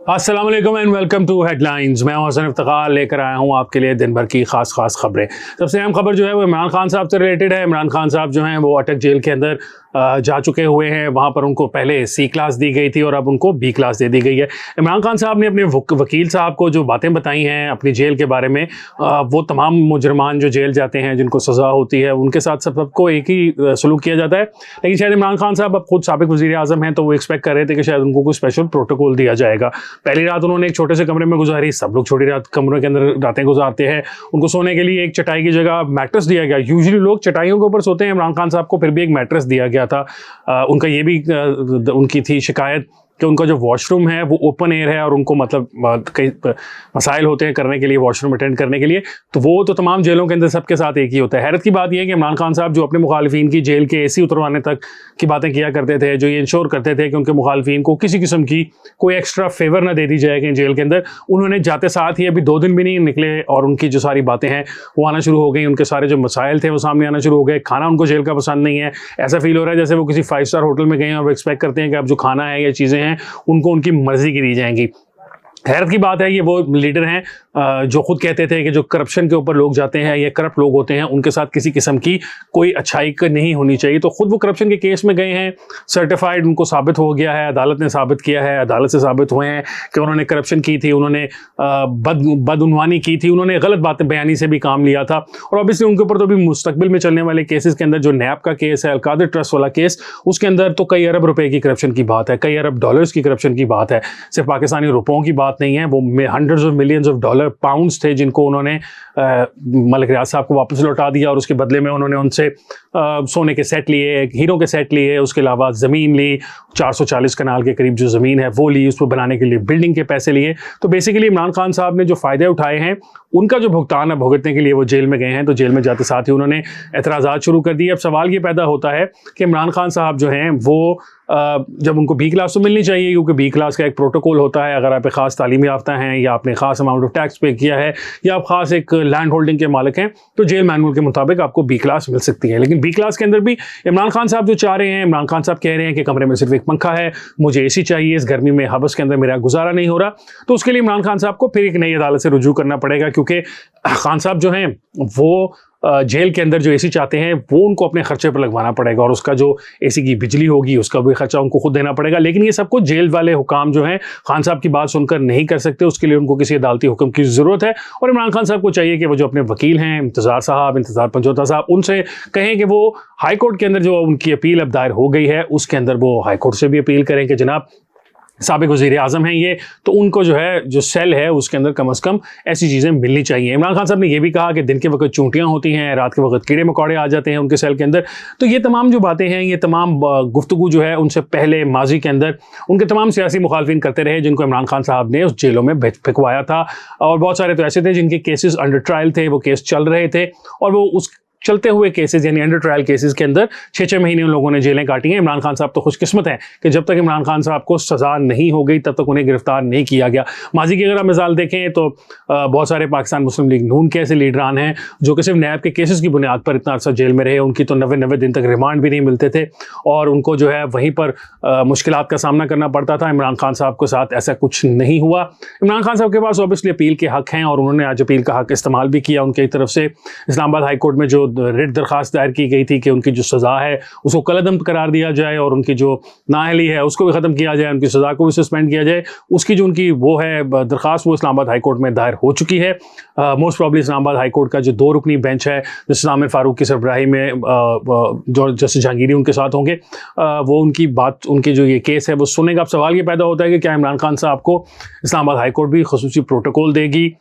अस्सलाम वालेकुम and welcome to headlines. मैं हसन इफ्तिखार लेकर आया हूँ आपके लिए दिन भर की खास खबरें। सबसे अहम खबर जो है वो इमरान खान साहब से रिलेटेड है। इमरान खान साहब जो हैं वो अटक जेल के अंदर जा चुके हुए हैं। वहाँ पर उनको पहले सी क्लास दी गई थी और अब उनको बी क्लास दे दी गई है। इमरान खान साहब ने अपने वकील साहब को जो बातें बताई हैं अपनी जेल के बारे में, वो तमाम मुजरमान जो जेल जाते हैं जिनको सज़ा होती है उनके साथ सबको एक ही सलूक किया जाता है। लेकिन शायद इमरान खान साहब अब खुद साबिक वज़ीर आज़म हैं तो वो एक्सपेक्ट कर रहे थे कि शायद उनको कोई स्पेशल प्रोटोकॉल दिया जाएगा। पहली रात उन्होंने एक छोटे से कमरे में गुजारी। सब लोग छोटी रात कमरे के अंदर रातें गुजारते हैं। उनको सोने के लिए एक चटाई की जगह मैट्रेस दिया गया। यूजुअली लोग चटाइयों के ऊपर सोते हैं, इमरान खान साहब को फिर भी एक मैट्रेस दिया गया था। उनका ये भी उनकी थी शिकायत कि उनका जो वॉशरूम है वो ओपन एयर है और उनको मतलब कई मसाइल होते हैं करने के लिए, वॉशरूम अटेंड करने के लिए। तो वो तो तमाम जेलों के अंदर सबके साथ एक ही होता है। हैरत की बात यह है कि इमरान खान साहब जो अपने मुखालिफिन की जेल के एसी उतरवाने तक की बातें किया करते थे, जो ये इंश्योर करते थे कि उनके मुखालिफिन को किसी किस्म की कोई एक्स्ट्रा फेवर ना दे दी जाएगी जेल के अंदर, उन्होंने जाते साथ ही अभी 2 दिन भी नहीं निकले और उनकी जो सारी बातें हैं वो आना शुरू हो गई। उनके सारे जो मसाइल थे वो सामने आना शुरू हो गए। खाना उनको जेल का पसंद नहीं है। ऐसा फील हो रहा है जैसे वो किसी 5 स्टार होटल में गए हैं और वो एक्सपेक्ट करते हैं कि अब जो खाना है या चीज़ें हैं उनको उनकी मर्जी की दी जाएंगी। हैरत की बात है ये वो लीडर हैं जो खुद कहते थे कि जो करप्शन के ऊपर लोग जाते हैं या करप्ट लोग होते हैं उनके साथ किसी किस्म की कोई अच्छाई नहीं होनी चाहिए। तो खुद वो करप्शन के केस में गए हैं, सर्टिफाइड उनको साबित हो गया है, अदालत ने साबित किया है, अदालत से साबित हुए हैं कि उन्होंने करप्शन की थी, उन्होंने बदउनवानी की थी, उन्होंने गलत बातें बयानी से भी काम लिया था। और ऑब्वियसली उनके ऊपर तो भी मुस्तकबिल में चलने वाले केसेस के अंदर जो नैब का केस है, अलकादिर ट्रस्ट वाला केस, उसके अंदर तो कई अरब रुपए की करप्शन की बात है, कई अरब डॉलर्स की करप्शन की बात है। सिर्फ पाकिस्तानी रुपयों की बात नहीं है, वो hundreds of millions of dollar pounds थे जिनको उन्होंने मलिक रियाज साहब को वापस लौटा दिया और उसके बदले में उन्होंने उनसे सोने के सेट लिए, हीरो के सेट लिए, उसके अलावा ज़मीन ली, 440 कनाल के करीब जो ज़मीन है वो ली, उसको बनाने के लिए बिल्डिंग के पैसे लिए। तो बेसिकली इमरान खान साहब ने जो फ़ायदे उठाए हैं उनका जो भुगतान है भुगतने के लिए वो जेल में गए हैं। तो जेल में जाते साथ ही उन्होंने एतराज़ात शुरू कर दिए। अब सवाल ये पैदा होता है कि इमरान खान साहब जो हैं वो जब उनको बी क्लास तो मिलनी चाहिए क्योंकि बी क्लास का एक प्रोटोकॉल होता है। अगर आप एक ख़ास तालीम याफ्ता हैं या आपने ख़ास अमाउंट ऑफ टैक्स पे किया है या आप ख़ास एक लैंड होल्डिंग के मालिक हैं तो जेल मैनुअल के मुताबिक आपको बी क्लास मिल सकती है। लेकिन बी क्लास के अंदर भी इमरान खान साहब जो चाह रहे हैं, इमरान खान साहब कह रहे हैं कि कमरे में सिर्फ एक पंखा है, मुझे एसी चाहिए, इस गर्मी में हबस के अंदर मेरा गुजारा नहीं हो रहा। तो उसके लिए इमरान खान साहब को फिर एक नई अदालत से रुजू करना पड़ेगा क्योंकि खान साहब जो हैं वो जेल के अंदर जो एसी चाहते हैं वो उनको अपने खर्चे पर लगवाना पड़ेगा और उसका जो एसी की बिजली होगी उसका भी खर्चा उनको खुद देना पड़ेगा। लेकिन ये सब कुछ जेल वाले हुकाम जो हैं खान साहब की बात सुनकर नहीं कर सकते। उसके लिए उनको किसी अदालती हुक्म की ज़रूरत है और इमरान खान साहब को चाहिए कि वो जो अपने वकील हैं इंतज़ार पंजोता साहब, उनसे कहें कि वो हाई कोर्ट के अंदर जो उनकी अपील अब दायर हो गई है उसके अंदर वो हाई कोर्ट से भी अपील करें कि जनाब साबिक वज़ीर आज़म हैं ये, तो उनको जो है जो सेल है उसके अंदर कम से कम ऐसी चीज़ें मिलनी चाहिए। इमरान खान साहब ने ये भी कहा कि दिन के वक्त चूंटियाँ होती हैं, रात के वक्त कीड़े मकोड़े आ जाते हैं उनके सेल के अंदर। तो ये तमाम जो बातें हैं, ये तमाम गुफ्तगू जो है उनसे पहले माजी के अंदर उनके तमाम सियासी मुखालफिन करते रहे जिनको इमरान खान साहब ने उस जेलों में फेंकवाया था। और बहुत सारे तो ऐसे थे जिनके केसेस अंडर ट्रायल थे, वो केस चल रहे थे और वो उस चलते हुए केसेस यानी अंडर ट्रायल केसेस के अंदर 6-6 महीने उन लोगों ने जेलें काटी हैं। इमरान खान साहब तो खुशकिस्मत हैं कि जब तक इमरान खान साहब को सज़ा नहीं हो गई तब तक उन्हें गिरफ्तार नहीं किया गया। माजी की अगर आप मिसाल देखें तो बहुत सारे पाकिस्तान मुस्लिम लीग नून के ऐसे लीडरान हैं जो कि सिर्फ नैब के केसेस की बुनियाद पर इतना अर्सा जेल में रहे। उनकी तो 90 दिन तक रिमांड भी नहीं मिलते थे और उनको जो है वहीं पर मुश्किलात का सामना करना पड़ता था। इमरान खान साहब के साथ ऐसा कुछ नहीं हुआ। इमरान खान साहब के पास ऑब्वियसली अपील के हक़ हैं और उन्होंने आज अपील का हक़ इस्तेमाल भी किया। उनकी तरफ से इस्लामाबाद हाई कोर्ट में जो रिट दरख्वास्त दायर की गई थी कि उनकी जो सज़ा है उसको कलअदम करार दिया जाए और उनकी जो नाअहली है उसको भी ख़त्म किया जाए, उनकी सज़ा को भी सस्पेंड किया जाए। उसकी जो उनकी वो है दरख्वास्त वो इस्लामाबाद हाई कोर्ट में दायर हो चुकी है। Most probably Islamabad high court का जो 2 रुकनी बेंच है जस्टिस आमिर फारूक की सरबराही में जो जस्टिस जहांगीरी उनके साथ होंगे, वो उनकी बात, उनकी जो ये केस है वो सुनेगा। अब सवाल ये पैदा होता है कि क्या इमरान खान साहब को इस्लामाबाद हाई कोर्ट भी खुसूसी प्रोटोकॉल देगी?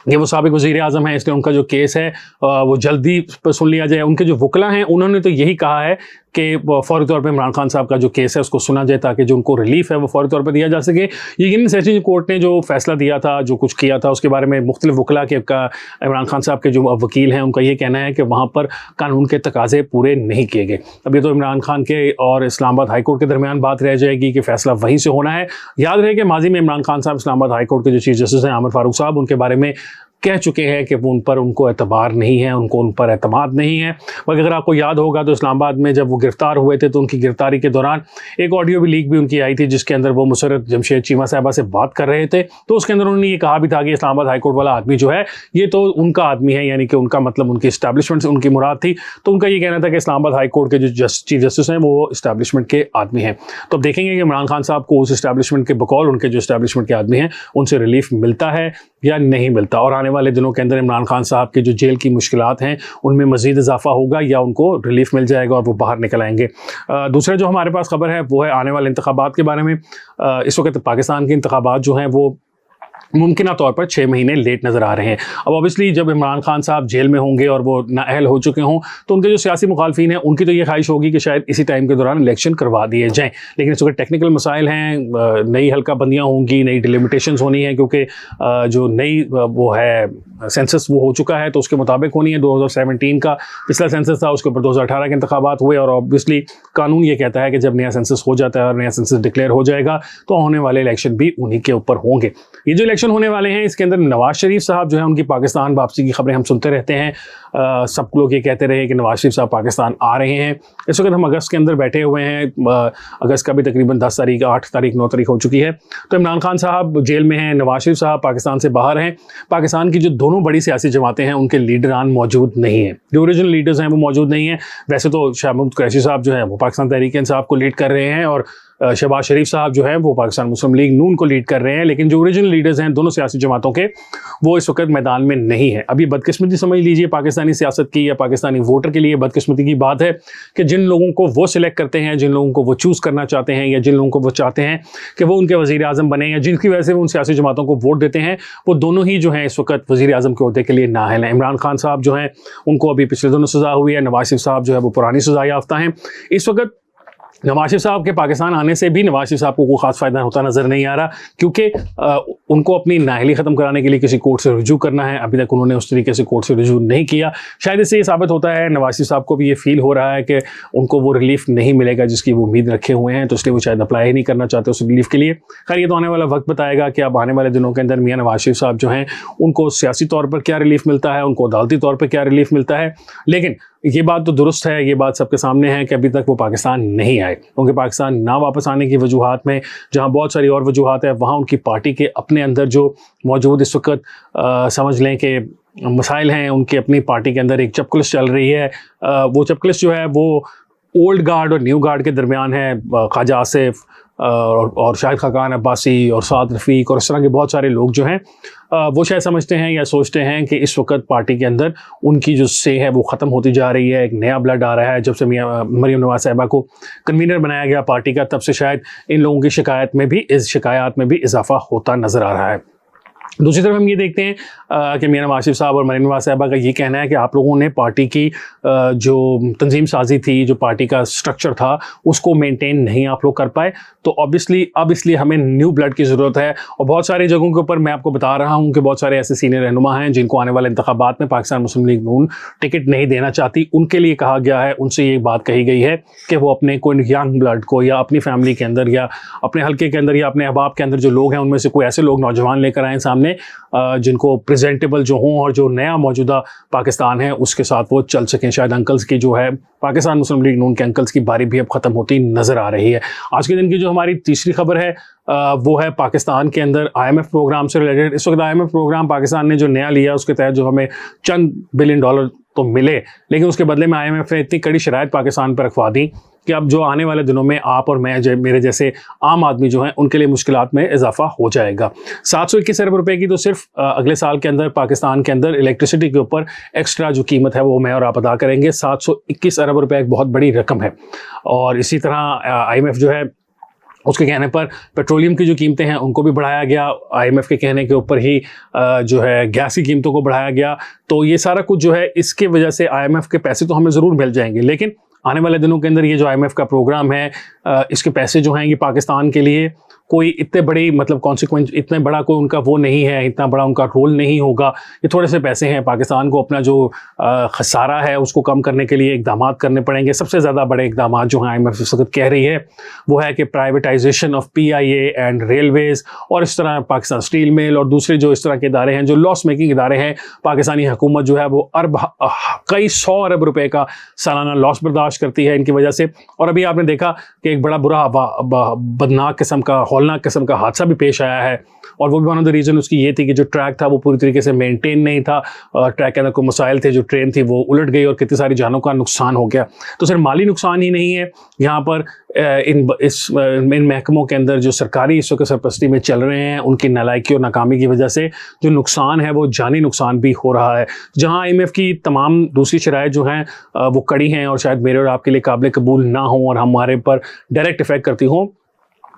ये वो साबिक वज़ीर आज़म है इसलिए उनका जो केस है वो जल्दी सुन लिया जाए। उनके जो वकला हैं उन्होंने तो यही कहा है कि फ़ौरी तौर पे इमरान खान साहब का जो केस है उसको सुना जाए ताकि जो उनको रिलीफ है वो फ़ौरी तौर पे दिया जा सके। यकीनन सेशंस कोर्ट ने जो फैसला दिया था, जो कुछ किया था, उसके बारे में मुख्तलिफ वकला के इमरान खान साहब के जो वकील हैं उनका ये कहना है कि वहाँ पर कानून के तकाजे पूरे नहीं किए गए। अब ये तो इमरान खान के और इस्लामाबाद हाई कोर्ट के दरमियान बात रह जाएगी कि फ़ैसला वहीं से होना है। याद रहे कि माजी में इमरान खान साहब इस्लामाबाद हाई कोर्ट के जो चीफ जस्टिस हैं आमिर फारूक साहब, उनके बारे में कह चुके हैं कि वो उन पर उनको एतबार नहीं है, उनको उन पर एतमाद नहीं है। बल्कि अगर आपको याद होगा तो इस्लामाबाद में जब वो गिरफ्तार हुए थे तो उनकी गिरफ्तारी के दौरान एक ऑडियो भी लीक भी उनकी आई थी, जिसके अंदर वो मुसर्रत जमशेद चीमा साहिबा से बात कर रहे थे। तो उसके अंदर उन्होंने ये कहा भी था कि इस्लामाबाद हाईकोर्ट वाला आदमी जो है ये तो उनका आदमी है, यानी कि उनका मतलब उनकी इस्टेब्लिशमेंट से उनकी मुराद थी। तो उनका ये कहना था कि इस्लामाबाद हाईकोर्ट के जो चीफ जस्टिस हैं वो इस्टेब्लिशमेंट के आदमी हैं। तो अब देखेंगे कि इमरान खान साहब को उस इस्टेब्लिशमेंट के बकौल उनके जो इस्टेब्लिशमेंट के आदमी हैं उनसे रिलीफ मिलता है या नहीं मिलता, और आने वाले दिनों के अंदर इमरान खान साहब के जो जेल की मुश्किलात हैं उनमें मज़ीद इजाफा होगा या उनको रिलीफ मिल जाएगा और वो बाहर निकल आएंगे। दूसरा जो हमारे पास खबर है वो है आने वाले इंतखाबात के बारे में। इस वक्त पाकिस्तान के इंतखाबात जो हैं वो मुमकिना तौर पर 6 महीने लेट नज़र आ रहे हैं। अब ऑब्वियसली जब इमरान खान साहब जेल में होंगे और वो नाअहल हो चुके हों तो उनके जो सियासी मुखालफीन हैं उनकी तो ये ख्वाहिश होगी कि शायद इसी टाइम के दौरान इलेक्शन करवा दिए जाएँ। लेकिन इस वक्त टेक्निकल मसाइल हैं, नई हल्का बंदियाँ होंगी, नई डिलिमिटेशंस होनी है, क्योंकि जो नई वो है सेंसस वो हो चुका है तो उसके मुताबिक होनी है। 2017 का पिछला सेंसस था, उसके ऊपर 2018 के इंतखाबात हुए, और ऑब्वियसली कानून ये कहता है कि जब नया सेंसस हो जाता है और नया सेंसस डिक्लेयर हो जाएगा तो होने वाले इलेक्शन भी उन्हीं के ऊपर होंगे। ये जो इलेक्शन होने वाले हैं इसके अंदर नवाज शरीफ साहब जो है उनकी पाकिस्तान वापसी की खबरें हम सुनते रहते हैं। सब लोग ये कहते रहे कि नवाज शरीफ साहब पाकिस्तान आ रहे हैं। इस वक्त हम अगस्त के अंदर बैठे हुए हैं, अगस्त का भी तकरीबन 10 तारीख, 8 तारीख, 9 तारीख हो चुकी है। तो इमरान खान साहब जेल में हैं, नवाज शरीफ साहब पाकिस्तान से बाहर हैं। पाकिस्तान की जो दोनों बड़ी सियासी जमातें हैं उनके लीडरान मौजूद नहीं हैं, जो ओरिजिनल लीडर्स हैं वो मौजूद नहीं हैं। वैसे तो शाह महमूद कुरैशी साहब जो हैं वो पाकिस्तान तहरीक इंसाफ को लीड कर रहे हैं और शहबाज शरीफ साहब जो हैं वो पाकिस्तान मुस्लिम लीग नून को लीड कर रहे हैं, लेकिन जो ओरिजिनल लीडर्स हैं दोनों सियासी जमातों के वो इस वक्त मैदान में नहीं है। अब ये बदकिस्मती समझ लीजिए पाकिस्तानी सियासत की या पाकिस्तानी वोटर के लिए बदकिस्मती की बात है कि जिन लोगों को वो सिलेक्ट करते हैं, जिन लोगों को वो चूज़ करना चाहते हैं या जिन लोगों को वो चाहते हैं कि वो उनके वज़ीर आज़म बने या जिनकी वजह से वो उन सियासी जमातों को वोट देते हैं, वो दोनों ही जो हैं इस वक्त वज़ीर आज़म के ओहदे के लिए नाअहल हैं। इमरान खान साहब जो हैं उनको अभी पिछले दिनों सज़ा हुई है, नवाज शरीफ साहब जो है वो पुरानी सज़ा याफ्ता हैं। इस वक्त नवाज शरीफ साहब के पाकिस्तान आने से भी नवाज शरीफ साहब को कोई खास फ़ायदा होता नज़र नहीं आ रहा, क्योंकि उनको अपनी नाअहली ख़त्म कराने के लिए किसी कोर्ट से रुजू करना है। अभी तक उन्होंने उस तरीके से कोर्ट से रुजू नहीं किया। शायद इससे ये साबित होता है नवाज शरीफ साहब को भी ये फील हो रहा है कि उनको वो रिलीफ नहीं मिलेगा जिसकी वो उम्मीद रखे हुए हैं, तो इसलिए वो शायद अप्लाई ही नहीं करना चाहते उस रिलीफ के लिए। खैर ये तो आने वाला वक्त बताएगा कि अब आने वाले दिनों के अंदर मियाँ नवाज शरीफ साहब जो हैं उनको सियासी तौर पर क्या रिलीफ मिलता है, उनको अदालती तौर पर क्या रिलीफ मिलता है। लेकिन ये बात तो दुरुस्त है, ये बात सबके सामने है कि अभी तक वो पाकिस्तान नहीं आए, क्योंकि पाकिस्तान ना वापस आने की वजूहात में जहाँ बहुत सारी और वजूहात है, वहाँ उनकी पार्टी के अपने अंदर जो मौजूद इस वक्त समझ लें कि मसाइल हैं, उनकी अपनी पार्टी के अंदर एक चपकलिश चल रही है। वो चपकलिश जो है वो ओल्ड गार्ड और न्यू गार्ड के दरमियान है। ख्वाजा आसिफ और शाहिद खाकान अब्बासी और साद रफ़ीक और इस तरह के बहुत सारे लोग जो हैं वो शायद समझते हैं या सोचते हैं कि इस वक्त पार्टी के अंदर उनकी जो से है वो ख़त्म होती जा रही है, एक नया ब्लड आ रहा है। जब से मरीम नवाज साहिबा को कन्वीनर बनाया गया पार्टी का, तब से शायद इन लोगों की शिकायत में भी इजाफा होता नज़र आ रहा है। दूसरी तरफ हम ये देखते हैं कि मियां नवाज शरीफ साहब और मरीम नवाज साहिबा का ये कहना है कि आप लोगों ने पार्टी की जो तंजीम साजी थी, जो पार्टी का स्ट्रक्चर था, उसको मेंटेन नहीं आप लोग कर पाए। तो ऑब्वियसली अब इसलिए हमें न्यू ब्लड की ज़रूरत है। और बहुत सारी जगहों के ऊपर मैं आपको बता रहा हूँ कि बहुत सारे ऐसे सीनियर रहनुमा हैं जिनको आने वाले इंतखाबात में पाकिस्तान मुस्लिम लीग नून टिकट नहीं देना चाहती। उनके लिए कहा गया है, उनसे ये बात कही गई है कि वो अपने कोई यंग ब्लड को या अपनी फैमिली के अंदर या अपने हल्के के अंदर या अपने अहबाब के अंदर जो लोग हैं उनमें से कोई ऐसे लोग नौजवान लेकर आएँ सामने जिनको प्रेजेंटेबल जो हों और जो नया मौजूदा पाकिस्तान है उसके साथ वो चल सकें। शायद अंकल्स की जो है पाकिस्तान मुस्लिम लीग नून के अंकल्स की बारी भी अब ख़त्म होती नज़र आ रही है। आज के दिन की जो हमारी तीसरी खबर है वो है पाकिस्तान के अंदर IMF प्रोग्राम से रिलेटेड। इस वक्त IMF प्रोग्राम पाकिस्तान ने जो नया लिया उसके तहत जो हमें चंद बिलियन डॉलर तो मिले, लेकिन उसके बदले में IMF ने इतनी कड़ी शराइत पाकिस्तान पर रखवा दी कि अब जो आने वाले दिनों में आप और मैं मेरे जैसे आम आदमी जो हैं उनके लिए मुश्किलात में इजाफा हो जाएगा। 721 अरब रुपए की तो सिर्फ अगले साल के अंदर पाकिस्तान के अंदर इलेक्ट्रिसिटी के ऊपर एक्स्ट्रा जो कीमत है वो मैं और आप अदा करेंगे। 721 अरब रुपए एक बहुत बड़ी रकम है। और इसी तरह IMF जो है उसके कहने पर पेट्रोलियम की जो कीमतें हैं उनको भी बढ़ाया गया। IMF के कहने के ऊपर ही जो है गैस की कीमतों को बढ़ाया गया। तो ये सारा कुछ जो है इसके वजह से IMF के पैसे तो हमें ज़रूर मिल जाएंगे, लेकिन आने वाले दिनों के अंदर ये जो IMF का प्रोग्राम है इसके पैसे जो हैं ये पाकिस्तान के लिए कोई इतने बड़ी मतलब कॉन्सिक्वेंस, इतने बड़ा कोई उनका वो नहीं है, इतना बड़ा उनका रोल नहीं होगा। ये थोड़े से पैसे हैं, पाकिस्तान को अपना जो खसारा है उसको कम करने के लिए इकदाम करने पड़ेंगे। सबसे ज़्यादा बड़े इकदाम जो हैं IMF इस वक्त कह रही है वो है कि privatisation of PIA and Railways, और इस तरह पाकिस्तान स्टील मिल और दूसरे जो इस तरह के इदारे हैं जो लॉस मेकिंग इदारे हैं, पाकिस्तानी हुकूमत जो है वो कई 100 अरब रुपए का सालाना लॉस बर्दाश्त करती है इनकी वजह से। और अभी आपने देखा कि एक बड़ा बुरा बदनाक किस्म का, हौलनाक किस्म का हादसा भी पेश आया है, और वो भी वन ऑफ द रीज़न उसकी ये थी कि जो ट्रैक था वो पूरी तरीके से मेंटेन नहीं था, ट्रैक के अंदर कोई मसाइल थे, जो ट्रेन थी वो उलट गई और कितनी सारी जानों का नुकसान हो गया। तो सिर्फ माली नुकसान ही नहीं है, यहाँ पर इन महकमों के अंदर जो सरकारी इस वक्त सरपरस्ती में चल रहे हैं उनकी नालायकी और नाकामी की वजह से जो नुकसान है वो जानी नुकसान भी हो रहा है। जहाँ IMF की तमाम दूसरी शराइत जो हैं वो कड़ी हैं और शायद मेरे और आपके लिए काबिल कबूल ना हो और हमारे पर डायरेक्ट इफेक्ट करती हों,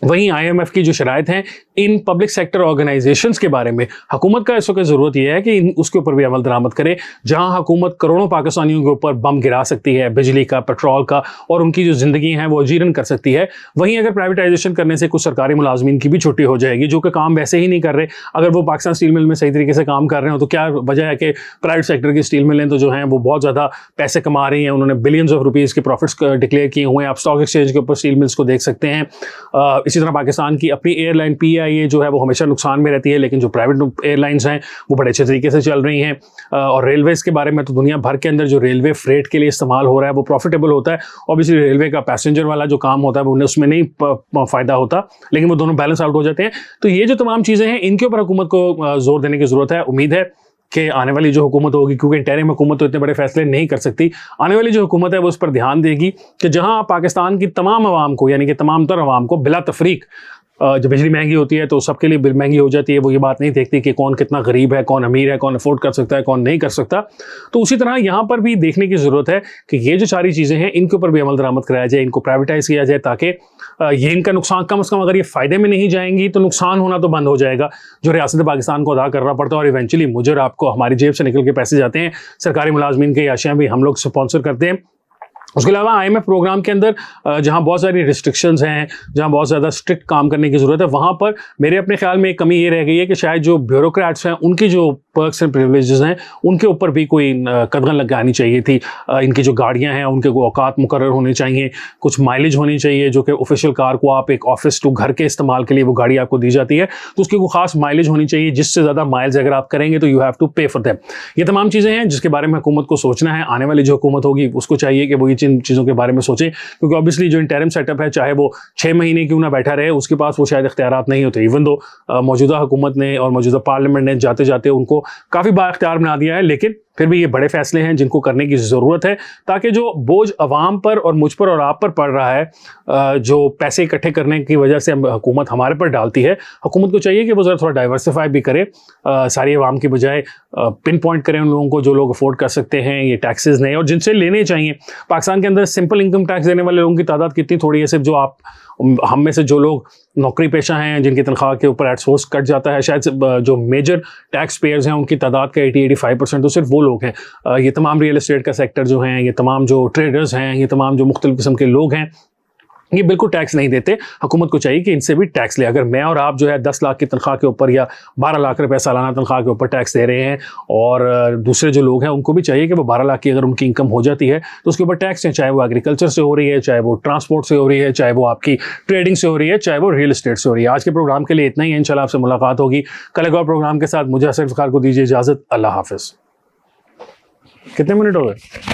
वहीं IMF की जो शराइत हैं इन पब्लिक सेक्टर ऑर्गेनाइजेशंस के बारे में हुकूमत का इस वक्त ज़रूरत यह है कि उसके ऊपर भी अमल दरामद करे। जहां हुकूमत करोड़ों पाकिस्तानियों के ऊपर बम गिरा सकती है, बिजली का, पेट्रोल का, और उनकी जो ज़िंदगी हैं वो जीर्ण कर सकती है, वहीं अगर प्राइवेटाइजेशन करने से कुछ सरकारी मुलाजमीन की भी छुट्टी हो जाएगी जो कि काम वैसे ही नहीं कर रहे। अगर वो पाकिस्तान स्टील मिल में सही तरीके से काम कर रहे हो तो क्या वजह है कि प्राइवेट सेक्टर की स्टील मिलें तो जो हैं वो बहुत ज़्यादा पैसे कमा रही हैं, उन्होंने बिलियंस ऑफ रुपीज़ के प्रॉफिट्स डिक्लेयर किए हुए हैं। आप स्टॉक एक्सचेंज के ऊपर स्टील मिल्स को देख सकते हैं। इसी तरह पाकिस्तान की अपनी एयरलाइन PIA जो है वो हमेशा नुकसान में रहती है, लेकिन जो प्राइवेट एयरलाइंस हैं वो बड़े अच्छे तरीके से चल रही हैं। और रेलवेज़ के बारे में तो दुनिया भर के अंदर जो रेलवे फ्रेट के लिए इस्तेमाल हो रहा है वो प्रॉफिटेबल होता है। ऑब्वियसली रेलवे का पैसेंजर वाला जो काम होता है वो उसमें नहीं फ़ायदा होता, लेकिन वो दोनों बैलेंस आउट हो जाते हैं। तो ये जो तमाम चीज़ें हैं इनके ऊपर हुकूमत को ज़ोर देने की ज़रूरत है। उम्मीद है कि आने वाली जो हुकूमत होगी, क्योंकि इंटरिम हुकूमत तो इतने बड़े फैसले नहीं कर सकती, आने वाली जो हुकूमत है वो उस पर ध्यान देगी कि जहां पाकिस्तान की तमाम आवाम को, यानी कि तमाम तर आवाम को बिला तफरीक, जब बिजली महंगी होती है तो सबके लिए बिल महंगी हो जाती है, वो ये बात नहीं देखती कि कौन कितना गरीब है, कौन अमीर है, कौन अफोर्ड कर सकता है, कौन नहीं कर सकता। तो उसी तरह यहाँ पर भी देखने की ज़रूरत है कि ये जो सारी चीज़ें हैं इनके ऊपर भी अमल दरामद कराया जाए, इनको प्राइवेटाइज किया जाए, ताकि ये इनका नुकसान कम से कम, अगर ये फ़ायदे में नहीं जाएंगी तो नुकसान होना तो बंद हो जाएगा जो रियासत पाकिस्तान को अदा करना पड़ता है, और इवेंचुअली मुझे और आपको हमारी जेब से निकल के पैसे जाते हैं, सरकारी मुलाजमीन के आशियाँ भी हम लोग स्पॉन्सर करते हैं। उसके अलावा IMF प्रोग्राम के अंदर जहाँ बहुत सारी रिस्ट्रिक्शंस हैं, जहाँ बहुत ज़्यादा स्ट्रिक्ट काम करने की ज़रूरत है, वहाँ पर मेरे अपने ख्याल में एक कमी ये रह गई है कि शायद जो ब्यूरोक्रेट्स हैं उनकी जो पर्क्स एंड प्रिविलेजेस हैं उनके ऊपर भी कोई कदगन लगानी चाहिए थी। इनकी जो गाड़ियाँ हैं उनके को औकात मुकर्रर होने चाहिए, कुछ माइलेज होनी चाहिए, जो कि ऑफिशियल कार को आप एक ऑफिस टू घर के इस्तेमाल के लिए वो गाड़ी आपको दी जाती है तो उसकी कोई खास माइलेज होनी चाहिए, जिससे ज़्यादा माइल्स अगर आप करेंगे तो यू हैव टू पे फॉर देम। ये तमाम चीज़ें हैं जिसके बारे में हुकूमत को सोचना है। आने वाली जो हुकूमत होगी उसको चाहिए कि वो ये जिन चीज़ों के बारे में सोचें, क्योंकि ऑब्वियसली जो इंटरिम सेटअप है, चाहे वो 6 महीने क्यों ना बैठा रहे, उसके पास वो शायद इख्तियारात नहीं होते। इवन दो मौजूदा हुकूमत ने और मौजूदा पार्लियामेंट ने जाते जाते उनको काफ़ी बाइख्तियार बना दिया है, लेकिन फिर भी ये बड़े फैसले हैं जिनको करने की ज़रूरत है, ताकि जो बोझ अवाम पर और मुझ पर और आप पर पड़ रहा है, जो पैसे इकट्ठे करने की वजह से हुकूमत हमारे पर डालती है, हुकूमत को चाहिए कि वो ज़रा थोड़ा डाइवर्सिफाई भी करे, सारी अवाम की बजाय पिन पॉइंट करें उन लोगों को जो लोग अफोर्ड कर सकते हैं ये टैक्सेस नहीं, और जिनसे लेने चाहिए। पाकिस्तान के अंदर सिंपल इनकम टैक्स देने वाले लोगों की तादाद कितनी थोड़ी है, सिर्फ जो आप हम में से जो लोग नौकरी पेशा हैं जिनकी तनख्वाह के ऊपर एटसोर्स कट जाता है, शायद जो मेजर टैक्स पेयर्स हैं उनकी तादाद का 80-85% तो सिर्फ वो लोग हैं। ये तमाम रियल एस्टेट का सेक्टर जो हैं, ये तमाम जो ट्रेडर्स हैं, ये तमाम जो मुख्तलिफ किस्म के लोग हैं, ये बिल्कुल टैक्स नहीं देते। हुकूमत को चाहिए कि इनसे भी टैक्स ले। अगर मैं और आप जो है 10 लाख की तनख्वाह के ऊपर या 12 लाख रुपए सालाना तनख्वाह के ऊपर टैक्स दे रहे हैं, और दूसरे जो लोग हैं उनको भी चाहिए कि वो 12 लाख की अगर उनकी इनकम हो जाती है तो उसके ऊपर टैक्स है, चाहे वो एग्रीकल्चर से हो रही है, चाहे वो ट्रांसपोर्ट से हो रही है, चाहे वो आपकी ट्रेडिंग से हो रही है, चाहे वो रियल एस्टेट से हो रही है। आज के प्रोग्राम के लिए इतना ही है, इंशाल्लाह आपसे मुलाकात होगी कल एक और प्रोग्राम के साथ। मुझे हसन इफ्तिखार को दीजिए इजाज़त। अल्लाह हाफिज़। कितने मिनट हो गए?